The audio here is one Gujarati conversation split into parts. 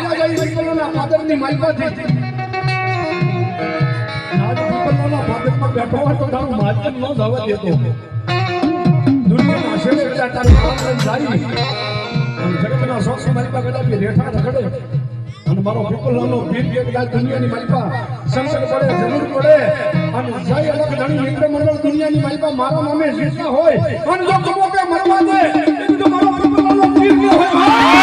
હાલ્યા જાય પીપળના પાદરની માલમાંથી આજ પીપળના પાદરમાં બેઠો હોય તો તારું માધ્યમ ન જવા દેતો દુનિયામાં આશરે કદાચ તારી આંગણ જાય જગતના સોક્ષ માલિકા કદાચ રેઠા રખડે અને મારો પીપળનો પીર કે કદાચ દુનિયાની માલિકા સંકટ પડે જરૂર પડે અને જય અલગ ધણી મિત્ર મંડળ દુનિયાની માલિકા મારા નામે જીતતા હોય અને જો કમો કે મરવા દે તો મારો પીપળનો પીર કે હોય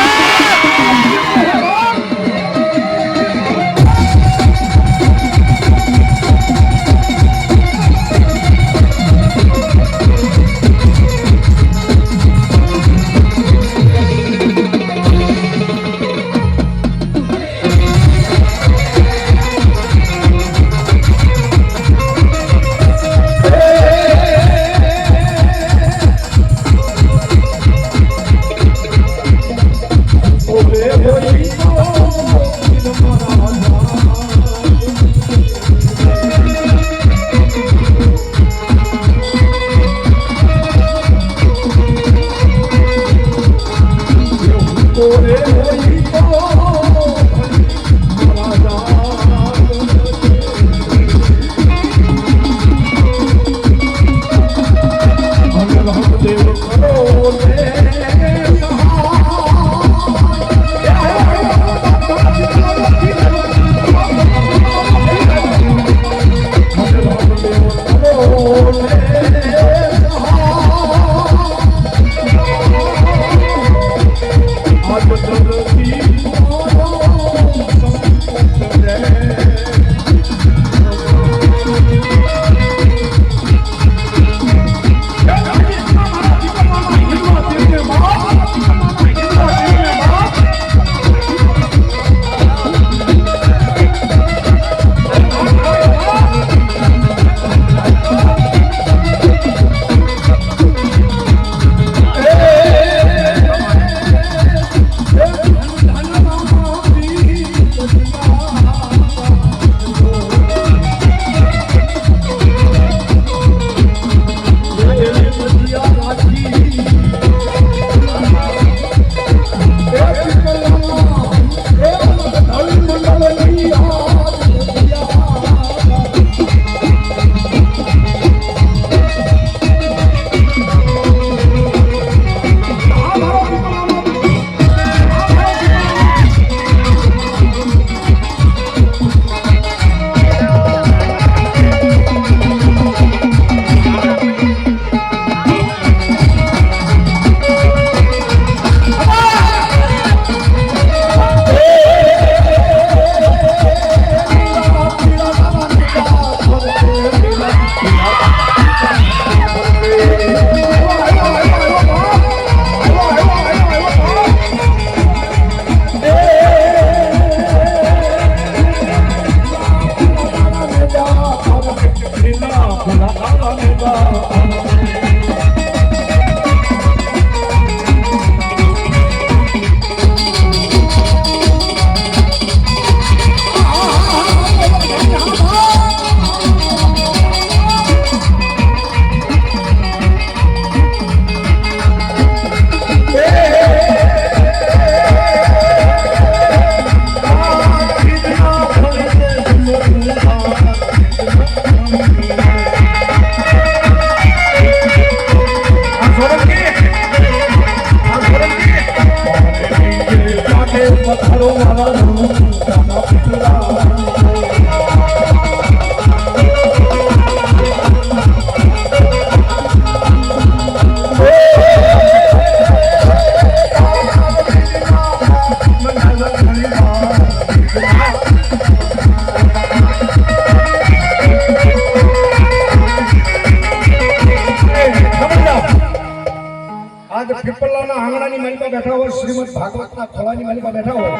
પીપળના આંગણાની માલિકા બેઠા હોય શ્રીમદ ભાગવતના ખોળાની માલિકા બેઠા હોય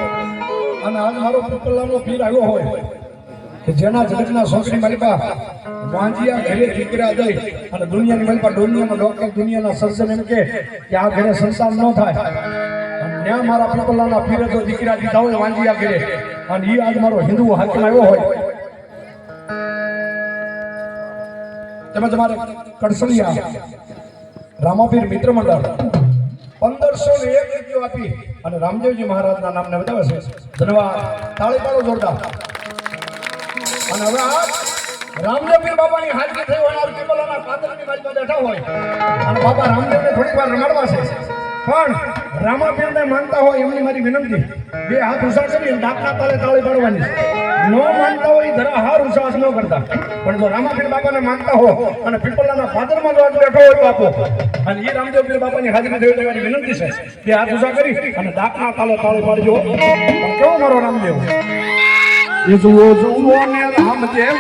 અને આજ મારો પીપળનો પીર આવ્યો હોય કે જેના જગતના શોખની માલિકા વાંજિયા ઘરે દીકરા દઈ અને દુનિયાની માલિકા દુનિયાનો ડોક્ટર દુનિયાના સર્જન એમ કે આ ઘરે સંતાન ન થાય અને ત્યાં મારા પીપળના પીરે તો દીકરા દીધા હોય વાંજિયા ઘરે અને એ આજ મારો હિન્દુ હાકમ આવ્યો હોય તેમાં તમારે કડસલિયા રામાપીર મિત્ર મંડળ 1501 રૂપિયા આપી અને રામદેવજી મહારાજના નામને વધાવે છે. ધન્યવાદ. તાળી પાડો જોરદાર. અને હવે આ રામદેવ પીર બાપાની હાજરી થઈ હોય, આ પીપળાના પાદરની બાજુ બેઠા હોય અને બાપા રામદેવને થોડીક વાર રમાડવા છે. પણ રામાપીરને માનતા હોય એમની મારી વિનંતી, બે હાથ ઉષા કરી ડાકના તાલે તાળી પાડવાની. ન માનતા હોય ધરા હાર ઉષાસ ન કરતા, પણ જો રામાપીર બાપાને માનતા હો અને પીપળાના પાદરમાં જો બેઠો હોય બાપો અને એ રામદેવ પીર બાપાની હાજરી થઈ હોય મારી વિનંતી છે, બે હાથ ઉષા કરી અને ડાકના તાલે તાળી પાડજો. કેવો મારો રામદેવ એ જુઓ જુઓ ને રામદેવ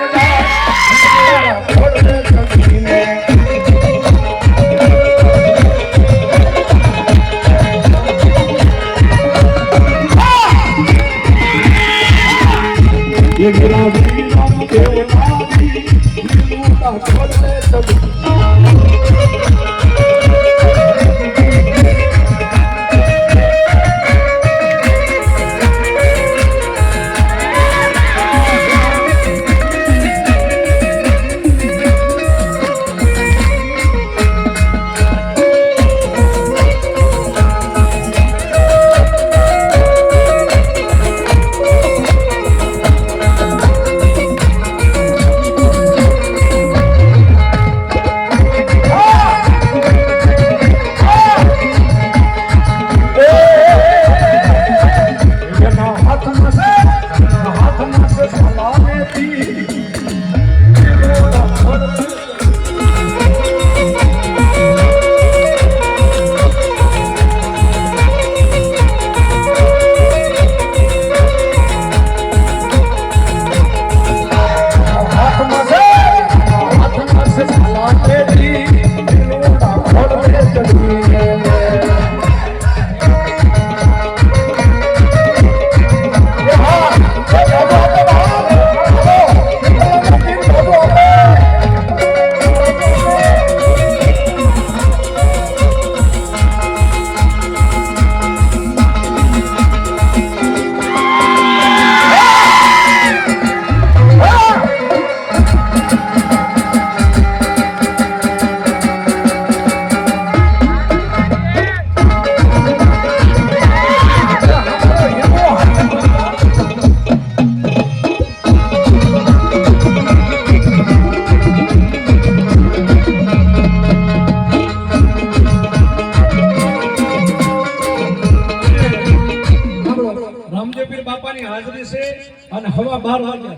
અને હવા 12 વાગ્યા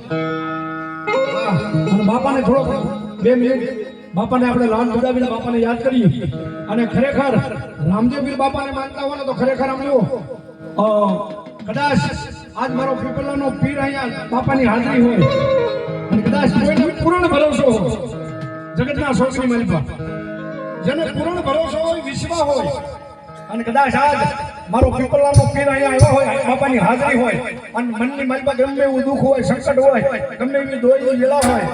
અને બાપાને થોડો 2 મિનિટ બાપાને આપણે લાલ ગુલાબીના બાપાને યાદ કરીએ. અને ખરેખર રામદેવ પીર બાપાને માનતા હોય ને તો ખરેખર આમ જુઓ કદાચ આજ મારો પીપળાનો પીર અહીંયા બાપાની હાજરી હોય અને કદાચ કોઈને પૂર્ણ ભરોસો હોય જગતના સોસની માલિકા જેને પૂર્ણ ભરોસો હોય વિશ્વાસ હોય અને કદાચ આજ મારો પીપળાનો પીર અહીંયા આવ્યો હોય બાપાની હાજરી હોય અને મનની માલિકા ગમે એવું દુઃખ હોય સંકટ હોય ગમે એવી દોરી વેલા હોય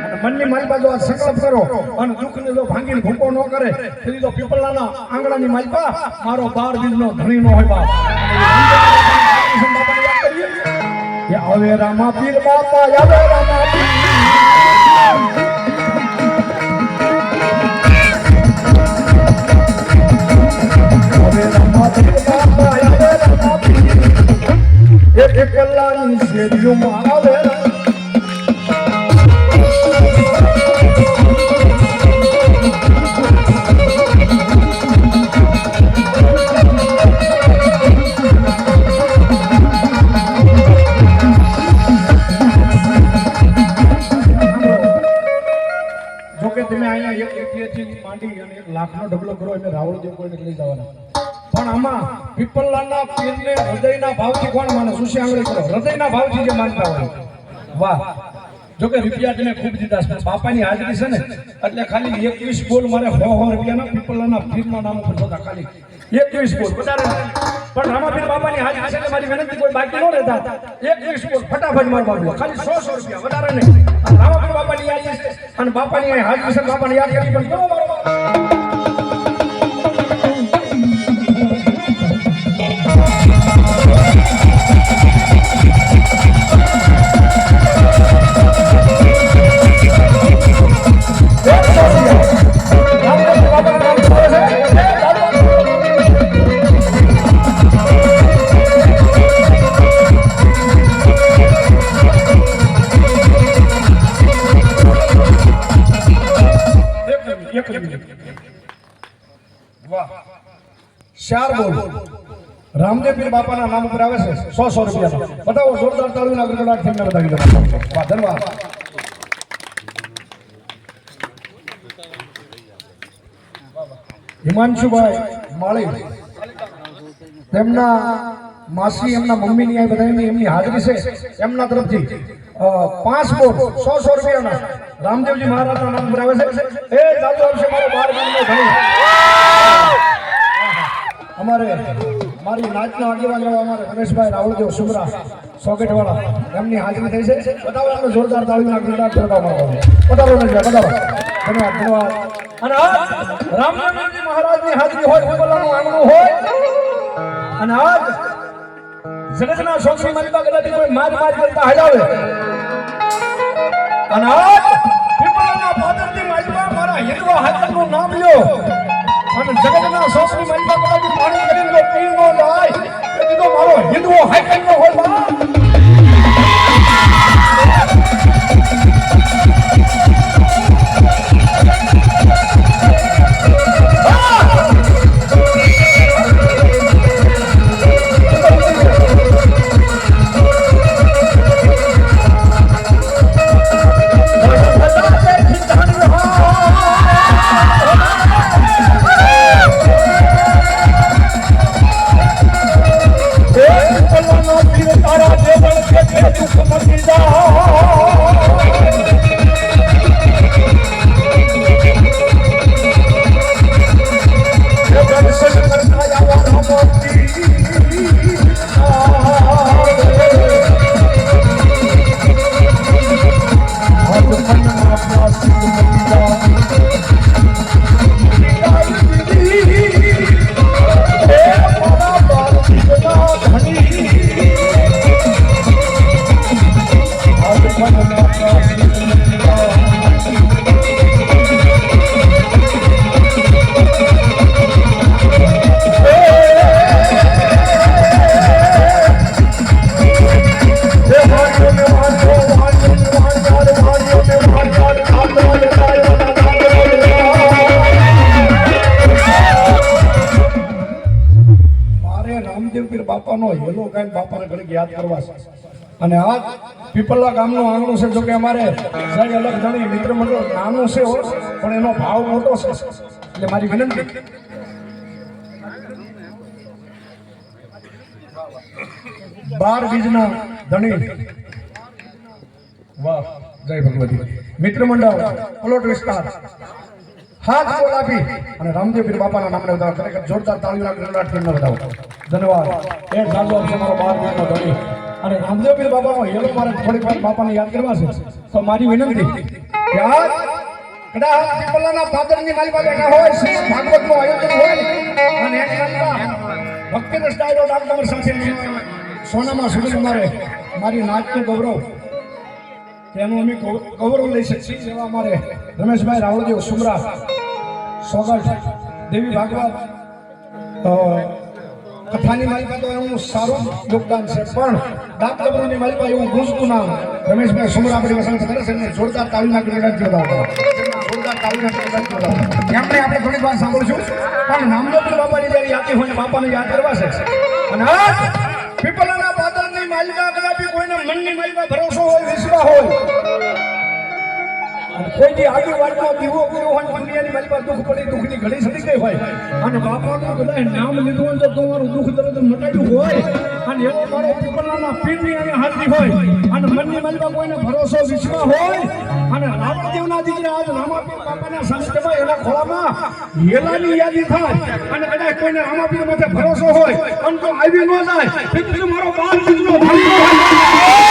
અને મનની માલિકા જો સંકલ્પ કરો અને દુઃખને જો ભાંગીને ભૂકો ન કરે તો પીપળાના આંગણાની માલિકા મારો 12 બીજનો ધણી ન હોય બાપ. આવે રામા પીર બાપા આવે રામા પીર એક કલાની શેરીઓમાં આવે જોકે તમે અહીંયા એક રૂપિયાથી માંડી અને 1 લાખનો ઢગલો કરો એટલે રાવળ જેવું કોઈને લઈ જવાના. પણ આમાં પીપળાના પીરને હૃદયના ભાવથી કોણ માને? સુશી આંગળી કરો. હૃદયના ભાવથી જે માનતા હોય વાહ. જોકે રૂપિયા તમે ખૂબ દીધા બાપાની હાજરી છે ને એટલે ખાલી 21 બોલ મારે 100 રૂપિયાના પીપળાના પીરના નામ ઉપર જોતા ખાલી 21 બોલ વધારે. પણ રામાપીર બાપાની હાજરી છે એટલે મારી વિનંતી કોઈ બાકી ન રહેતા 21 બોલ ફટાફટ મારવા ખાલી 100 રૂપિયા વધારે નહીં. રામાપીર બાપાની હાજરી છે અને બાપાની હાજરી છે બાપાની યાદ કરી પણ કેવો મારવા. 4 બોલ રામદેવ પીર બાપાના નામ ઉપર આવે છે 100 રૂપિયા બતાવો જોરદાર તાળીના ગડગડાટ થઈને બતાવી દો વાહ ધન્યવાદ હિમાંશુભાઈ માળી તેમના માસી એમના મમ્મીની આ બધાની એમની હાજરી છે એમના તરફથી 5 બોલ 100 રૂપિયાના રામદેવજી મહારાજના નામ ઉપર આવે છે એ દાદુ આવશે મારો 12 ગામનો ધણી અમારે મારી નાચના આગેવાન અમારે રમેશભાઈ રાવળદેવ સુમરા સોકેટવાળા એમની હાજરી થઈ છે બતાવો આપણે જોરદાર તાળીના ગડગડાટ બતાવો બતાવો ધન્યવાદ અને રામદેવજી મહારાજની હાજરી હોય ઉપરનું આંગણું હોય અને આજ જગતના છોકરી માલિકા કદાચ કોઈ માર કરતા હલાવે અને આજ પીપળાના પાદરથી માલિકા મારા હિન્દવા હાથનું નામ લ્યો અને જગતના છોકરી માલિકા કદાચ પાણી કરીને પી ન જાય એ કીધો મારો હિન્દવો હાઈકલ નો હોય બા અને આ પીપળા ગામનું આંગણું છે જો કે અમારે સાહેબ અલગ જાણી મિત્ર મંડળ નાનું છે પણ એનો ભાવ મોટો છે એટલે મારી વિનંતી 12 બીજના ધણી વાહ જય ભગવતી મિત્ર મંડળ પ્લોટ વિસ્તાર હાથ બોલાવી અને રામદેવ પીર બાપાના નામને બતાવો ખરેખર જોરદાર તાળીઓના ગડગડાટ કરીને બતાવો ધન્યવાદ એ સાજો છે મારો 12 બીજનો ધણી અને રામદેવ પીર બાપાનો હેલો મારે થોડીક વાર બાપાને યાદ કરવા છે તો મારી વિનંતી કે આ કદાચ પીપળાના પાદરની માલિકા બેઠા હોય શ્રી ભાગવતનું આયોજન હોય અને એની અંદર ભક્તિનો સ્ટાઈલો ડાકડમર સાથે સોનામાં સુધી મારે મારી નાચનું ગૌરવ તેનું અમે ગૌરવ લઈ શકીએ એવા અમારે રમેશભાઈ રાવળદેવ સુમરા સોગટ દેવી ભાગવત કથાની માલિકા તો એનું સારું યોગદાન છે પણ ડાકડમરની માલિકા એવું ગુંજતું નામ રમેશભાઈ સુમરા આપણી વસંત કરે છે અને જોરદાર તાળીના ગડગડાટ જોડાવો જોરદાર તાળીના ગડગડાટ જોડાવો એમને આપણે થોડીક વાર સાંભળશું પણ નામદેવ બાપાની જયારે યાદી હોય બાપાને યાદ કરવા છે અને આજ પીપળાના પાદરની માલિકા કદાચ કોઈના મનની માલિકા ભરોસો હોય વિશ્વાસ હોય કોઈ જે આગળ વાતમાં દીવો કર્યો હોય દુનિયાની માલિકા દુઃખ પડી દુઃખની ઘડી સડી ગઈ હોય અને બાપાનું બધા નામ લીધું હોય તો તમારું દુઃખ દર્દ મટાડ્યું હોય અને એવો મારો પીપળાના પીરની અહીંયા હાજરી હોય અને મનની માલિકા કોઈને ભરોસો વિશ્વાસ હોય અને રાવણદેવના દીકરા આજ રામાપીર બાપાના સંસ્કૃતમાં એના ખોળામાં હેલાની યાદી થાય અને કદાચ કોઈને રામાપીર માથે ભરોસો હોય અને તો આવી ન જાય એટલે મારો 12 બીજનો ભાગ્ય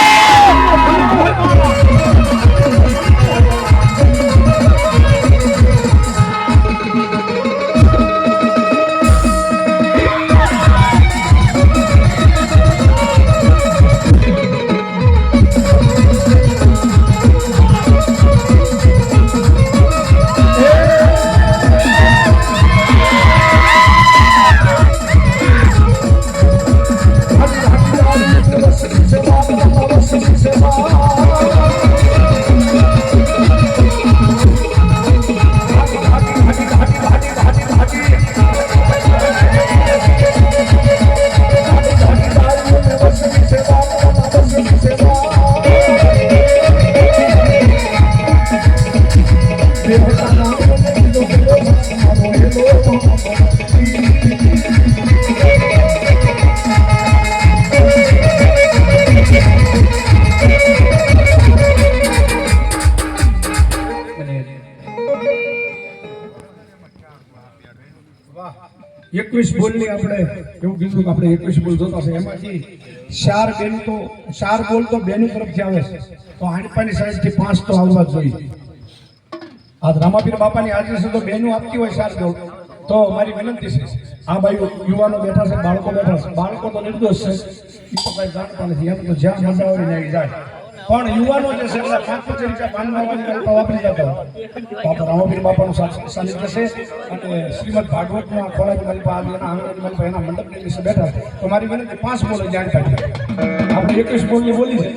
21 બોલની આપણે એવું કીધું કે આપણે 21 બોલ જોતા છે એમાંથી 4 બેન તો 4 બોલ તો બેની તરફથી આવે છે તો હાંડપાની સાઈડથી 5 તો આવવા જ જોઈએ. આજ રામાપીર બાપાની હાજરી છે તો બેનું આપતી હોય 4 બોલ તો મારી વિનંતી છે આ બાજુ યુવાનો બેઠા છે બાળકો બેઠા છે બાળકો તો નિર્દોષ છે એ તો કઈ જાણતા નથી એમ તો જ્યાં મજા આવે ત્યાં જાય પણ યુવાનો જે છે એટલે 5-5 રૂપિયા પાનવાવાની કરતા વાપરી જતા બાપા રામાપીર બાપાનું સાનિધ્ય છે અને શ્રીમદ ભાગવતના ખોળાની માલિકા એના આંગણાની માલિકા એના મંડપની નીચે બેઠા તો મારી વિનંતી 5 બોલ જાણ કાઢી આપણે 21 બોલની બોલી છે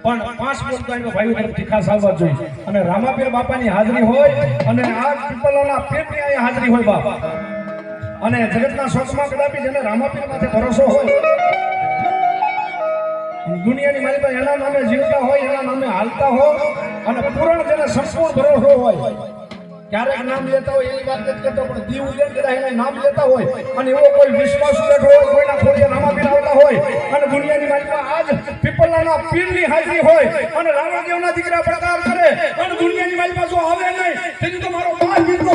પણ 5 બોલ તો એનો ભાઈઓ તરફથી ખાસ આવવા જોઈએ અને રામાપીર બાપાની હાજરી હોય અને આ પીપલોના પેટની અહીંયા હાજરી હોય બાપ અને જગતના સ્વચ્છમાં કદાપી જેને રામાપીર માથે ભરોસો હોય દુનિયાની મારી પાસે એના નામે જીવતા હોય એના નામે હાલતા હોય અને પૂરણ જેને સંપૂર્ણ ભરોસો હોય ક્યારેક નામ લેતા હોય એની વાત નથી કરતો પણ દીવ ઉજ્જૈન કદાચ એના નામ લેતા હોય અને એવો કોઈ વિશ્વાસ બેઠો હોય કોઈના ખોડીએ રામાપીર આવતા હોય અને દુનિયાની મારી પાસે આજ પીપળાના પીરની હાજરી હોય અને રામાદેવના દીકરા પ્રકાર કરે અને દુનિયાની મારી પાસે આવે નહીં તેથી તો મારો 5 મિનિટનો